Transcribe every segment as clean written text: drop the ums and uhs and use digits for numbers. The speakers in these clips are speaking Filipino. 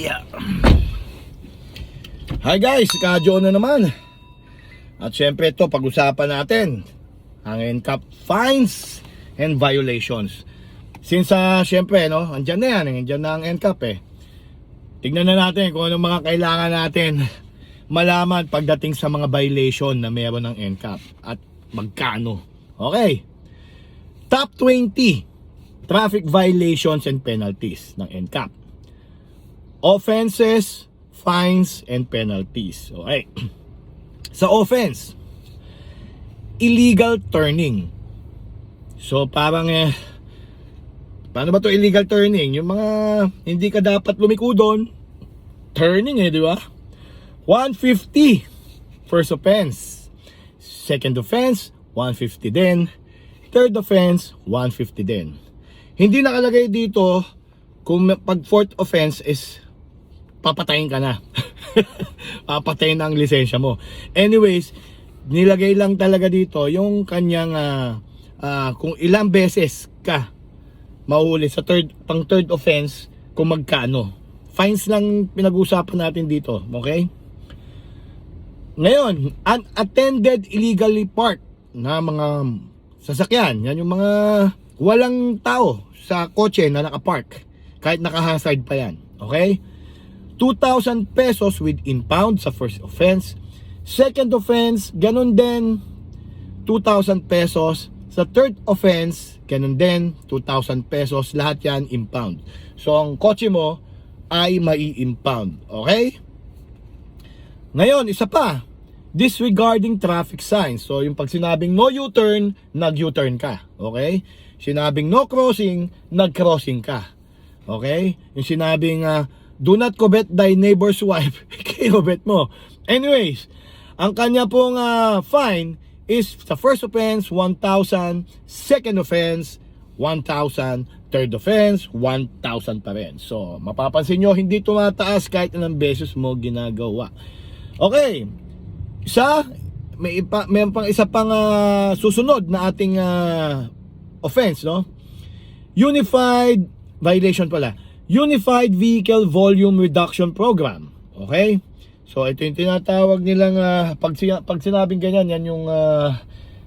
Yeah. Hi guys, Kadyo na naman. At syempre ito, pag-usapan natin ang NCAP fines and violations. Since syempre no, andyan na yan, andyan na ang NCAP eh. Tignan na natin kung anong mga kailangan natin malaman pagdating sa mga violation na meron ng NCAP at magkano. Okay. Top 20 traffic violations and penalties ng NCAP. Offenses, fines, and penalties. Okay. Sa offense, illegal turning. So parang paano ba to illegal turning? Yung mga hindi ka dapat lumiko doon, turning di ba? 150 first offense. Second offense, 150 din. Third offense, 150 din. Hindi nakalagay dito kung pag fourth offense is papatayin ka na. Papatayin na ang lisensya mo. Anyways, nilagay lang talaga dito yung kanyang kung ilang beses ka mauhuli sa pang third offense, kung magkano. Fines lang pinag-usapan natin dito, okay? Ngayon, unattended illegally parked na mga sasakyan. Yan yung mga walang tao sa kotse na nakapark kahit naka-hazard pa yan, okay? 2,000 pesos with impound sa first offense. Second offense, ganun din, 2,000 pesos. Sa third offense, ganun din, 2,000 pesos. Lahat yan impound. So, ang kotse mo ay mai-impound. Okay? Ngayon, isa pa, disregarding traffic signs. So, yung pag sinabing no U-turn, nag-U-turn ka. Okay? Sinabing no crossing, nag-crossing ka. Okay? Yung sinabing do not covet thy neighbor's wife, kinobet mo. Anyways, ang kanya pong fine is sa first offense, 1,000. Second offense, 1,000. Third offense, 1,000 pa rin. So, mapapansin nyo, hindi tumataas kahit ilang beses mo ginagawa. Okay. May pang isa pang susunod na ating offense, no? Unified violation pala. Unified Vehicle Volume Reduction Program. Okay? So ito yung tinatawag nilang pag sinabing ganyan, yan yung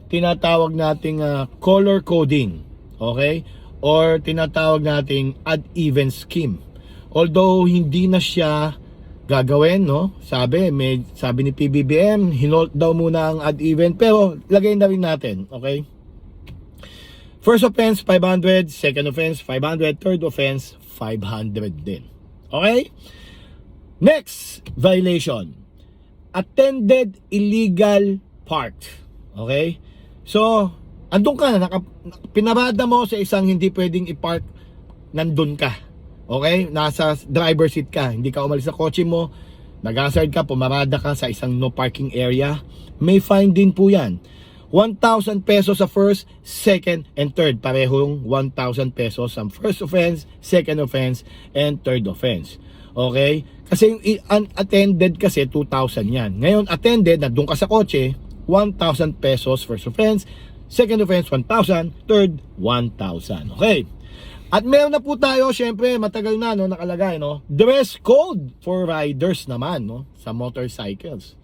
tinatawag nating color coding. Okay? Or tinatawag nating odd-even scheme. Although hindi na siya gagawin, no? Sabi ni PBBM, hinolt daw muna ang odd-even, pero lagay na rin natin. Okay? First offense, 500. Second offense, 500. Third offense, 500 din. Okay? Next violation. Attended illegal parked. Okay? So, andun ka na, pinarada mo sa isang hindi pwedeng i-park, nandun ka. Okay? Nasa driver seat ka. Hindi ka umalis sa kotse mo, nag-hazard ka, pumarada ka sa isang no parking area. May fine din po yan. 1,000 pesos sa first, second, and third. Parehong 1,000 pesos sa first offense, second offense, and third offense. Okay? Kasi yung unattended kasi 2,000 yan. Ngayon, attended, na doon ka sa kotse, 1,000 pesos first offense, second offense, 1,000, third, 1,000. Okay? At meron na po tayo, syempre, matagal na, no, nakalagay, no? Dress code for riders naman, no? Sa motorcycles.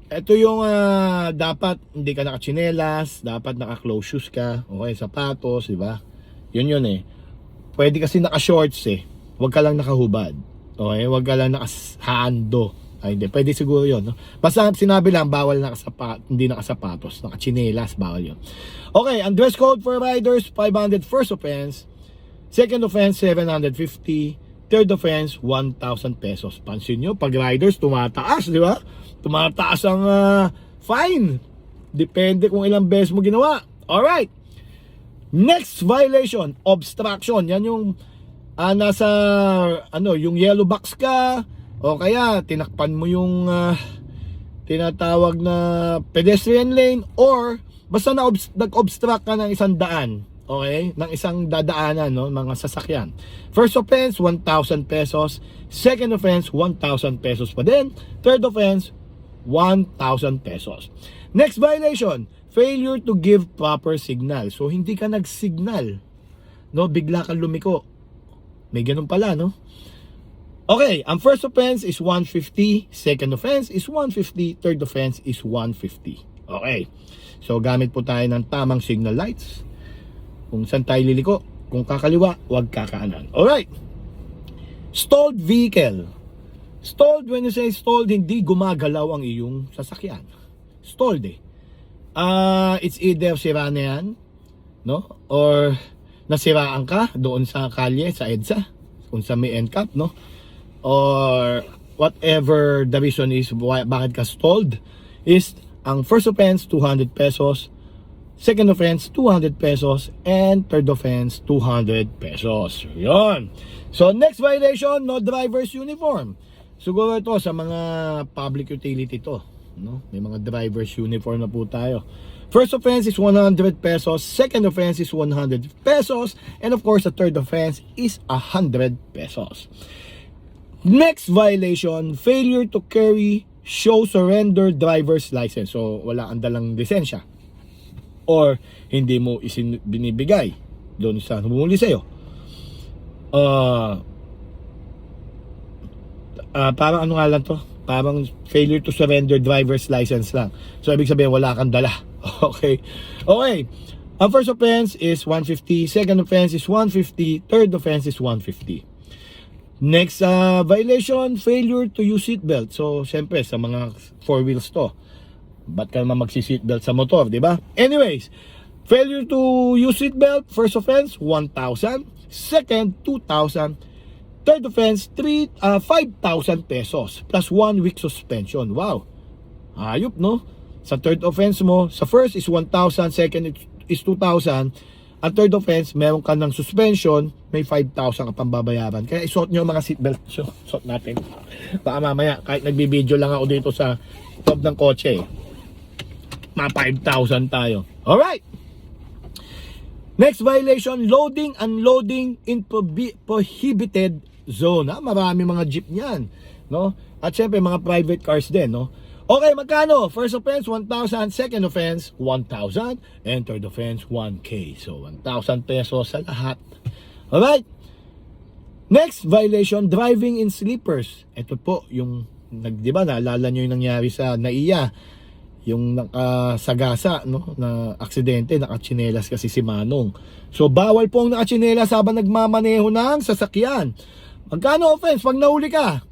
Ito yung dapat hindi ka nakachinelas, dapat naka-close shoes ka, okay, sapatos, di ba? Yun eh. Pwede kasi naka-shorts eh. Huwag ka lang nakahubad. Okay, huwag ka lang nakahando. Ay, hindi, pwede siguro yun, no? Basta sinabi lang bawal hindi nakasapatos, nakachinelas, bawal yun. Okay, ang dress code for riders, 500 first offense, second offense 750, third offense 1,000 pesos. Pansin nyo, pag riders tumataas, di ba? Tumataas ang fine. Depende kung ilang beses mo ginawa. Alright. Next violation, obstruction. Yan yung nasa yung yellow box ka, o kaya tinakpan mo yung tinatawag na pedestrian lane, or basta nag-obstruct ka ng isang daan. Okay? Ng isang dadaanan, no? Mga sasakyan. First offense, 1,000 pesos. Second offense, 1,000 pesos pa din. Third offense, 1,000 pesos. Next violation, failure to give proper signal. So hindi ka nag-signal, no? Bigla kang lumiko. May ganun pala, no? Okay, ang first offense is 150, second offense is 150, third offense is 150. Okay. So gamit po tayo ng tamang signal lights. Kung saan tayo liliko, kung kakaliwa, huwag kakanan. Alright. Stalled vehicle. Stalled, when you say stalled, hindi gumagalaw ang iyong sasakyan. Stalled eh. It's either sira na yan, no? Or nasiraan ka doon sa kalye, sa EDSA, kung sa may NCAP, no? Or whatever the reason is bakit ka stalled, is ang first offense 200 pesos, second offense 200 pesos, and third offense 200 pesos. Yun. So next violation, no driver's uniform. Siguro ito sa mga public utility to, no? May mga driver's uniform na po tayo. First offense is 100 pesos, second offense is 100 pesos, and of course the third offense is 100 pesos. Next violation, failure to carry show surrender driver's license. So wala kang dalang lisensya or hindi mo binibigay doon sa humuli sa'yo. Parang ano nga lang to? Parang failure to surrender driver's license lang. So ibig sabihin wala kang dala. Okay. Ang first offense is 150, second offense is 150, third offense is 150. Next violation, failure to use seatbelt. So, siyempre, sa mga four wheels to, ba't ka naman magsi-seatbelt sa motor, di ba? Anyways, failure to use seatbelt, first offense, 1,000. Second, 2,000. Third offense, 5,000 pesos plus 1 week suspension. Wow. Ayop, no? Sa third offense mo, sa first is 1,000, second is 2,000. Ang third offense, meron ka ng suspension, may 5,000 ka pang babayaran. Kaya isuot nyo mga seatbelt. So, suot natin. Baka mamaya, kahit nagbibideo lang ako dito sa top ng kotse, mga 5,000 tayo. Alright! Next violation, loading, unloading in prohibited zone. Marami mga jeep niyan, no? At syempre, mga private cars din, no? Okay, magkano? First offense, 1,000. Second offense, 1,000. And third offense, 1K. So, 1,000 pesos sa lahat. Alright? Next violation, driving in sleepers. Ito po, yung, di ba, naalala nyo yung nangyari sa NAIA. Yung nakasagasa, no, na aksidente, nakachinelas kasi si Manong. So, bawal po ang nakachinelas habang nagmamaneho ng sasakyan. Magkano offense? Pag nahuli ka,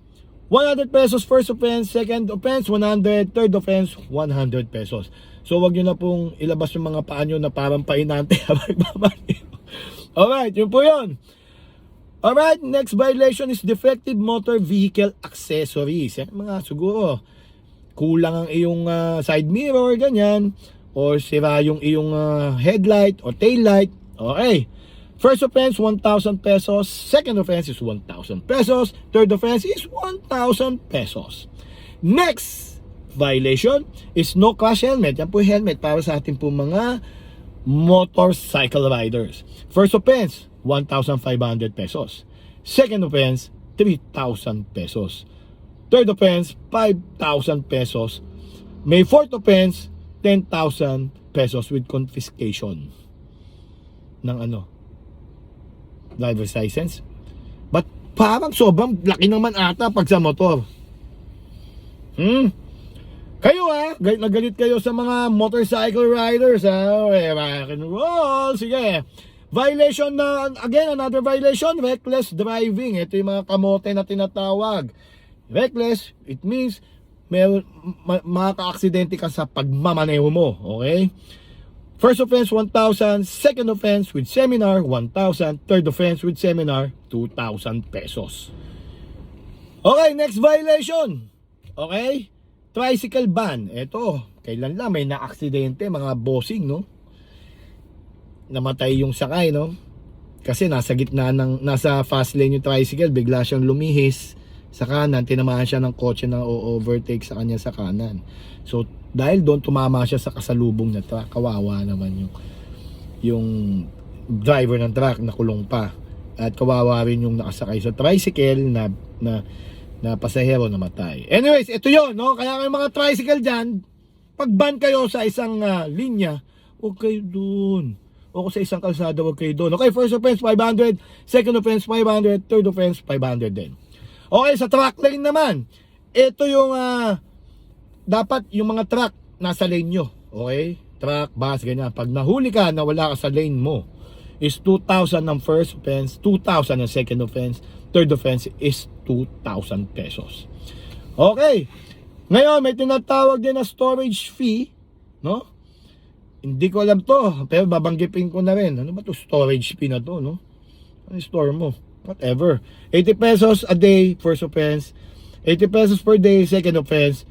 100 pesos first offense, second offense 100, third offense 100 pesos. So wag niyo na pong ilabas yung mga paa nyo na parang painante habang nagmamaneho. Alright, yun po yun. Alright, next violation is defective motor vehicle accessories. Yan, mga siguro kulang ang iyong side mirror, ganyan, or sira yung iyong headlight or tail light. Okay. First offense, 1,000 pesos. Second offense is 1,000 pesos. Third offense is 1,000 pesos. Next violation is no crash helmet. Yan po yung helmet para sa ating po mga motorcycle riders. First offense, 1,500 pesos. Second offense, 3,000 pesos. Third offense, 5,000 pesos. May fourth offense, 10,000 pesos with confiscation ng driver's license. But parang sobrang laki naman ata pag sa motor. Kayo nagalit kayo sa mga motorcycle riders, rock and roll. Sige. Violation na, again, another violation, reckless driving. Ito yung mga kamote na tinatawag. Reckless, it means makaka-aksidente ka sa pagmamaneho mo. Okay? First offense, 1,000. Second offense with seminar, 1,000. Third offense with seminar, 2,000 pesos. Okay, next violation. Okay? Tricycle ban. Ito, kailan lang may na-aksidente, mga bossing, no? Namatay yung sakay, no? Kasi nasa gitna nasa fast lane yung tricycle, bigla siyang lumihis sa kanan, tinamaan siya ng kotse na overtake sa kanya sa kanan. So, dahil doon tumama siya sa kasalubong na truck, kawawa naman yung driver ng truck na kulong pa. At kawawa rin yung nakasakay sa tricycle na pasahero namatay. Anyways, ito yun, no? Kaya kayo mga tricycle dyan, pag-ban kayo sa isang linya, huwag kayo doon. O sa isang kalsada, huwag kayo doon. Okay, first offense, 500. Second offense, 500. Third offense, 500 din. Okay, sa track lane naman, ito yung dapat yung mga truck nasa lane nyo. Okay? Truck, bus, ganyan. Pag nahuli ka na wala ka sa lane mo, is 2,000 ang first offense, 2,000 ang second offense, third offense is 2,000 pesos. Okay. Ngayon, may tinatawag din na storage fee, no? Hindi ko alam to, pero babanggipin ko na rin. Ano ba to storage fee na to, no? Ano store mo? Whatever. 80 pesos a day, first offense. 80 pesos per day, second offense.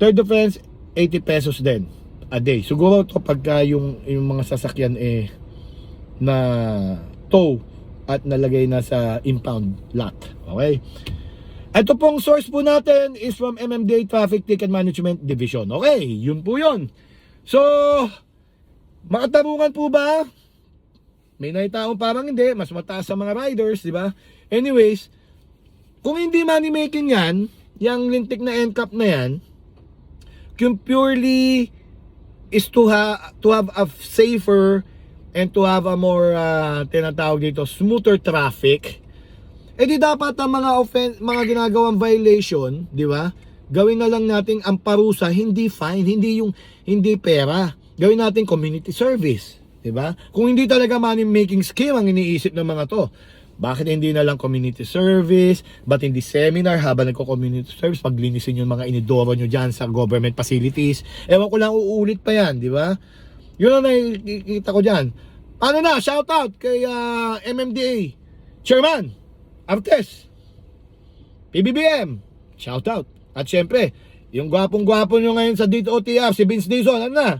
Third offense, 80 pesos din a day. Siguro to pagka yung mga sasakyan na tow at nalagay na sa impound lot. Okay? Ito pong source po natin is from MMDA Traffic Ticket Management Division. Okay, yun po yun. So, makatarungan po ba? May naitaong parang hindi, mas mataas sa mga riders, di ba? Anyways, kung hindi money making yan, yung lintik na NCAP na yan, kung purely is to have a safer and to have a more tinatawag dito smoother traffic, di dapat ang mga ginagawang violation, di ba? Gawin na lang natin ang parusa, hindi fine, hindi pera. Gawin natin community service, di ba? Kung hindi talaga money making scheme ang iniisip ng mga to, bakit hindi na lang community service? Ba't hindi seminar habang nagko-community service? Paglinisin yung mga inidoro nyo dyan sa government facilities. Ewan ko lang, uulit pa yan, di ba? Yun ang nakikita ko dyan. Ano na, shout out kay MMDA Chairman Artes, PBBM, shout out. At syempre, yung gwapong-gwapo nyo ngayon sa DOTR, si Vince Dizon, ano na?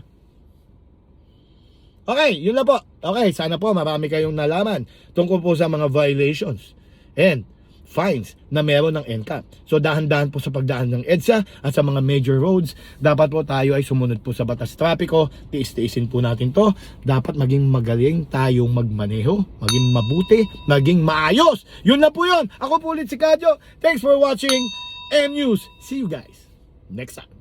Okay, yun lang po. Okay, sana po marami kayong nalaman tungkol po sa mga violations and fines na meron ng NCAP. So dahan-dahan po sa pagdaan ng EDSA at sa mga major roads, dapat po tayo ay sumunod po sa batas trapiko, tiis-tiisin po natin to. Dapat maging magaling tayong magmaneho, maging mabuti, maging maayos. Yun lang po yun. Ako po ulit si Kadyo. Thanks for watching M News. See you guys next time.